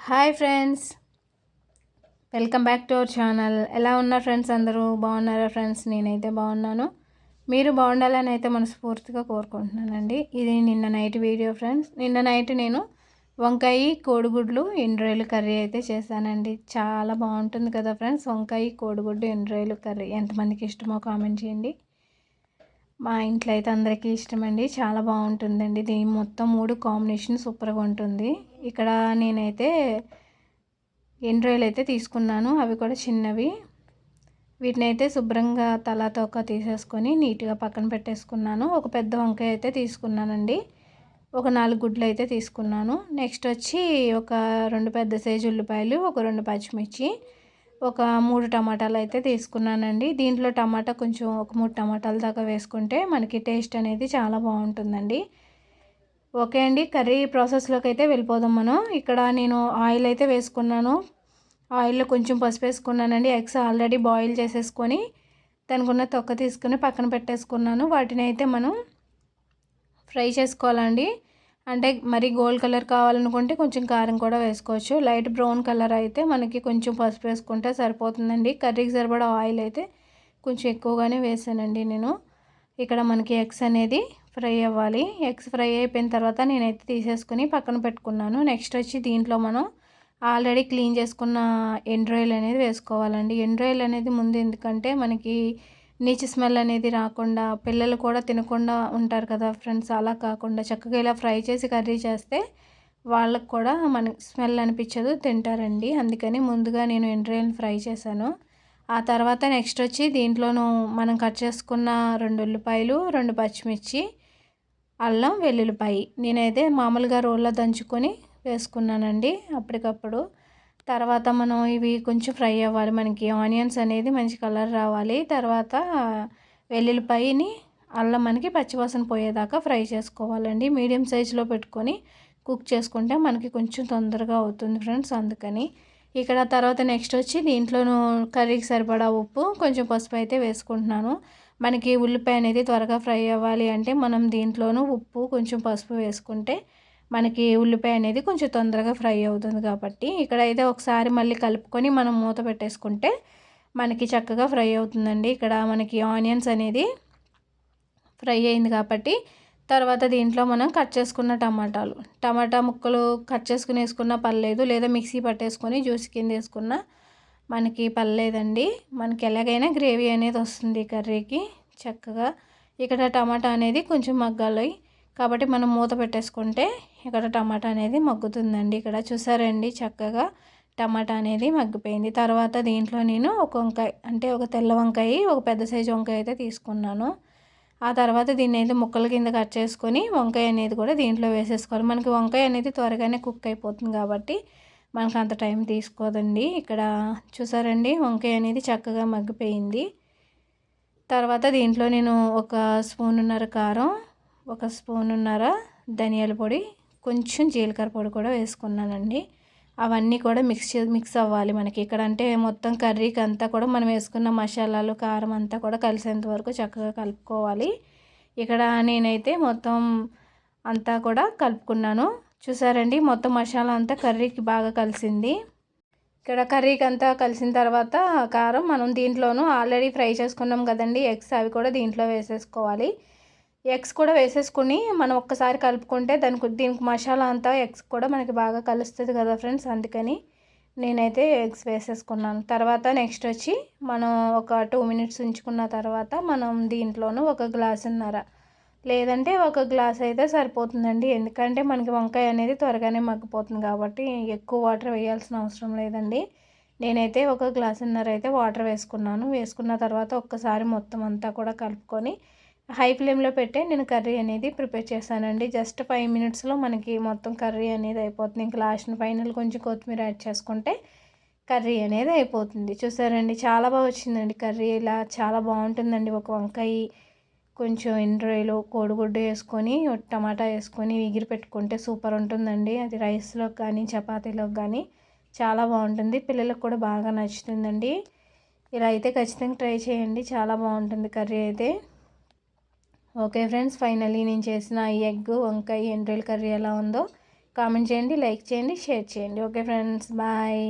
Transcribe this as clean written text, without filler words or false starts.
Hi friends, welcome back to our channel. ఎలా ఉన్నారు friends? అందరూ బాగున్నారా ఫ్రెండ్స్? నేనైతే బాగున్నాను. మీరు బాగుండాలని అయితే మనస్ఫూర్తిగా కోరుకుంటున్నానండి. ఇది నిన్న నైట్ వీడియో ఫ్రెండ్స్. నిన్న నైట్ నేను వంకాయ కోడిగుడ్లు ఎండ్రాయిలు కర్రీ అయితే చేశానండి. చాలా బాగుంటుంది కదా ఫ్రెండ్స్. వంకాయ కోడిగుడ్డు ఎండ్రాయిలు కర్రీ ఎంతమందికి ఇష్టమో కామెంట్ చేయండి. మా ఇంట్లో అయితే అందరికీ ఇష్టమండి. చాలా బాగుంటుందండి. దీని మొత్తం 3 కాంబినేషన్ సూపర్గా ఉంటుంది. ఇక్కడ నేనైతే ఎండ్రాయిలు అయితే తీసుకున్నాను. అవి కూడా చిన్నవి. వీటిని అయితే శుభ్రంగా తలా తోక తీసేసుకొని నీట్గా పక్కన పెట్టేసుకున్నాను. ఒక పెద్ద వంకాయ అయితే తీసుకున్నానండి. ఒక 4 గుడ్లు అయితే తీసుకున్నాను. నెక్స్ట్ వచ్చి ఒక 2 పెద్ద సైజు ఉల్లిపాయలు, ఒక 2 పచ్చిమిర్చి, ఒక 3 టమాటాలు అయితే తీసుకున్నానండి. దీంట్లో టమాటా కొంచెం ఒక 3 టమాటాల దాకా వేసుకుంటే మనకి టేస్ట్ అనేది చాలా బాగుంటుందండి. ఓకే అండి, కర్రీ ప్రాసెస్లోకి అయితే వెళ్ళిపోదాం మనం. ఇక్కడ నేను ఆయిల్ అయితే వేసుకున్నాను. ఆయిల్లో కొంచెం పసుపు వేసుకున్నానండి. ఎగ్స్ ఆల్రెడీ బాయిల్ చేసేసుకొని దానికి ఉన్న తొక్క తీసుకుని పక్కన పెట్టేసుకున్నాను. వాటిని అయితే మనం ఫ్రై చేసుకోవాలండి. అంటే మరి గోల్డ్ కలర్ కావాలనుకుంటే కొంచెం కారం కూడా వేసుకోవచ్చు. లైట్ బ్రౌన్ కలర్ అయితే మనకి కొంచెం పసుపు వేసుకుంటే సరిపోతుందండి. కర్రీకి సరిపడా ఆయిల్ అయితే కొంచెం ఎక్కువగానే వేసానండి నేను. ఇక్కడ మనకి ఎగ్స్ అనేది ఫ్రై అవ్వాలి. ఎగ్స్ ఫ్రై అయిపోయిన తర్వాత నేనైతే తీసేసుకుని పక్కన పెట్టుకున్నాను. నెక్స్ట్ వచ్చి దీంట్లో మనం ఆల్రెడీ క్లీన్ చేసుకున్న ఎండ్రాయిల్ అనేది వేసుకోవాలండి. ఎండ్రాయిల్ అనేది ముందు ఎందుకంటే మనకి నీచు స్మెల్ అనేది రాకుండా, పిల్లలు కూడా తినకుండా ఉంటారు కదా ఫ్రెండ్స్. అలా కాకుండా చక్కగా ఇలా ఫ్రై చేసి కర్రీ చేస్తే వాళ్ళకు కూడా మనకి స్మెల్ అనిపించదు, తింటారండి. అందుకని ముందుగా నేను ఎండ్రాయిల్ని ఫ్రై చేశాను. ఆ తర్వాత నెక్స్ట్ వచ్చి దీంట్లోనూ మనం కట్ చేసుకున్న 2 ఉల్లిపాయలు, 2 పచ్చిమిర్చి, అల్లం వెల్లుల్లిపాయి నేనైతే మామూలుగా రోల్లో దంచుకొని వేసుకున్నానండి అప్పటికప్పుడు. తర్వాత మనం ఇవి కొంచెం ఫ్రై అవ్వాలి. మనకి ఆనియన్స్ అనేది మంచి కలర్ రావాలి. తర్వాత వెల్లుల్లిపాయని, అల్లం మనకి పచ్చివాసన పోయేదాకా ఫ్రై చేసుకోవాలండి. మీడియం సైజులో పెట్టుకొని కుక్ చేసుకుంటే మనకి కొంచెం తొందరగా అవుతుంది ఫ్రెండ్స్. అందుకని ఇక్కడ తర్వాత నెక్స్ట్ వచ్చి దీంట్లోనూ కర్రీకి సరిపడా ఉప్పు, కొంచెం పసుపు అయితే వేసుకుంటున్నాను. మనకి ఉల్లిపాయ అనేది త్వరగా ఫ్రై అవ్వాలి అంటే మనం దీంట్లోనూ ఉప్పు, కొంచెం పసుపు వేసుకుంటే మనకి ఉల్లిపాయ అనేది కొంచెం తొందరగా ఫ్రై అవుతుంది. కాబట్టి ఇక్కడైతే ఒకసారి మళ్ళీ కలుపుకొని మనం మూత పెట్టేసుకుంటే మనకి చక్కగా ఫ్రై అవుతుందండి. ఇక్కడ మనకి ఆనియన్స్ అనేది ఫ్రై అయింది కాబట్టి తర్వాత దీంట్లో మనం కట్ చేసుకున్న టమాటా ముక్కలు కట్ చేసుకుని వేసుకున్న పర్లేదు, లేదా మిక్సీ పట్టేసుకొని జ్యూస్ కింద వేసుకున్న మనకి పర్లేదండి. మనకి ఎలాగైనా గ్రేవీ అనేది వస్తుంది కర్రీకి చక్కగా. ఇక్కడ టమాటా అనేది కొంచెం మగ్గాలి కాబట్టి మనం మూత పెట్టేసుకుంటే ఇక్కడ టమాటా అనేది మగ్గుతుందండి. ఇక్కడ చూసారండి చక్కగా టమాటా అనేది మగ్గిపోయింది. తర్వాత దీంట్లో నేను ఒక వంకాయ, అంటే ఒక తెల్ల వంకాయ, ఒక పెద్ద సైజు వంకాయ అయితే తీసుకున్నాను. ఆ తర్వాత దీన్ని అయితే ముక్కల కింద కట్ చేసుకొని వంకాయ అనేది కూడా దీంట్లో వేసేసుకోవాలి. మనకి వంకాయ అనేది త్వరగానే కుక్ అయిపోతుంది కాబట్టి మనకు అంత టైం తీసుకోదండి. ఇక్కడ చూసారండి వంకాయ అనేది చక్కగా మగ్గిపోయింది. తర్వాత దీంట్లో నేను ఒక స్పూనున్నర కారం, ఒక స్పూనున్నర ధనియాల పొడి, కొంచెం జీలకర్ర పొడి కూడా వేసుకున్నానండి. అవన్నీ కూడా మిక్స్ అవ్వాలి మనకి. ఇక్కడ అంటే మొత్తం కర్రీకి అంతా కూడా మనం వేసుకున్న మసాలాలు, కారం అంతా కూడా కలిసేంత వరకు చక్కగా కలుపుకోవాలి. ఇక్కడ నేనైతే మొత్తం అంతా కూడా కలుపుకున్నాను. చూసారండి మొత్తం మసాలా అంతా కర్రీకి బాగా కలిసింది. ఇక్కడ కర్రీకి అంతా కలిసిన తర్వాత కారం మనం దీంట్లోనూ ఆల్రెడీ ఫ్రై చేసుకున్నాం కదండి ఎగ్స్, అవి కూడా దీంట్లో వేసేసుకోవాలి. ఎగ్స్ కూడా వేసేసుకుని మనం ఒక్కసారి కలుపుకుంటే దీనికి మసాలా అంతా ఎగ్స్ కూడా మనకి బాగా కలుస్తుంది కదా ఫ్రెండ్స్. అందుకని నేనైతే ఎగ్స్ వేసేసుకున్నాను. తర్వాత నెక్స్ట్ వచ్చి మనం ఒక 2 మినిట్స్ ఉంచుకున్న తర్వాత మనం దీంట్లోనూ ఒక గ్లాసున్నర, లేదంటే ఒక గ్లాస్ అయితే సరిపోతుందండి. ఎందుకంటే మనకి వంకాయ అనేది త్వరగానే మగ్గిపోతుంది కాబట్టి ఎక్కువ వాటర్ వేయాల్సిన అవసరం లేదండి. నేనైతే ఒక గ్లాసున్నర అయితే వాటర్ వేసుకున్నాను. వేసుకున్న తర్వాత ఒక్కసారి మొత్తం అంతా కూడా కలుపుకొని హై ఫ్లేమ్లో పెట్టే నేను కర్రీ అనేది ప్రిపేర్ చేశానండి. జస్ట్ 5 మినిట్స్లో మనకి మొత్తం కర్రీ అనేది అయిపోతుంది. ఇంకా లాస్ట్ ఫైనల్ కొంచెం కొత్తిమీర యాడ్ చేసుకుంటే కర్రీ అనేది అయిపోతుంది. చూసారండి చాలా బాగా వచ్చిందండి కర్రీ. ఇలా చాలా బాగుంటుందండి. ఒక వంకాయ, కొంచెం ఎండ్రాయిలు, కోడిగుడ్డు వేసుకొని టమాటా వేసుకొని ఎగిరి పెట్టుకుంటే సూపర్ ఉంటుందండి. అది రైస్లోకి కానీ చపాతీలోకి కానీ చాలా బాగుంటుంది. పిల్లలకు కూడా బాగా నచ్చుతుందండి. ఇలా అయితే ఖచ్చితంగా ట్రై చేయండి, చాలా బాగుంటుంది కర్రీ అయితే. ఓకే ఫ్రెండ్స్, ఫైనల్లీ నేను చేసిన ఈ ఎగ్ వంకాయ ఎండ్రాయిల్ కర్రీ ఎలా ఉందో కామెంట్ చేయండి, లైక్ చేయండి, షేర్ చేయండి. Okay friends, bye.